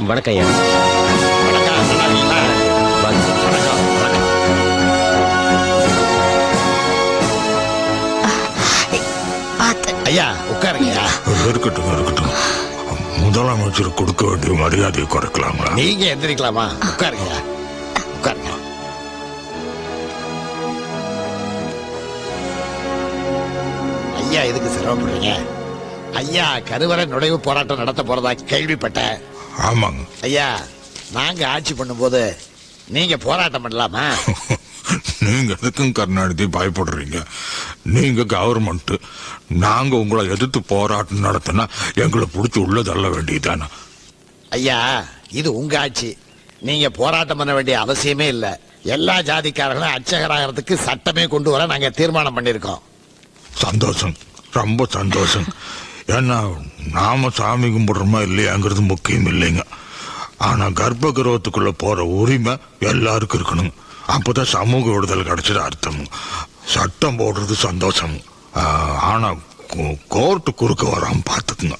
வணக்கம் ஐயா. ஐயா உட்காருங்க. இருக்கட்டும் இருக்கட்டும். முதலமைச்சர் கொடுக்க வேண்டிய மரியாதையை குறைக்கலாங்களா? நீங்க எந்திரிக்கலாமா? உட்காருங்க உட்காருங்க. ஐயா எதுக்கு சிரமப்படுறீங்க? ஐயா கருவறை நுழைவு போராட்டம் நடத்த போறதா கேள்விப்பட்டேன். ஆமாங்க ஐயா, நாங்க ஆட்சி பண்ணும்போது நீங்க போராட்டம் பண்ணலாமா? நீங்க எதுக்கும் கருணாநிதி பயப்படுறீங்க? நீங்க கவர்மெண்ட், நாங்க உங்களை எதிர்த்து போராட்டம் நடத்தினா எங்களை பிடிச்சி உள்ள தள்ள வேண்டியதானே? ஐயா, இது உங்க ஆட்சி. நீங்க போராட்டம் பண்ண வேண்டிய அவசியமே இல்ல. எல்லா ஜாதிக்காரர்களும் அர்ச்சகராகிறதுக்கு சட்டமே கொண்டு வர நாங்க தீர்மானம் பண்ணிருக்கோம். சந்தோஷம், ரொம்ப சந்தோஷம். ஏன்னா நாம சாமி கும்பிடுறோமா இல்லையாங்கிறது முக்கியம் இல்லைங்க. ஆனா கர்ப்ப கிரகத்துக்குள்ள போற உரிமை எல்லாருக்கும் இருக்கணும். அப்பதான் சமூக விடுதலை கிடைச்சது அர்த்தம். சட்டம் போடுறது சந்தோஷம். ஆனா கோர்ட்டு குறுக்க வராம பாத்துக்குங்க.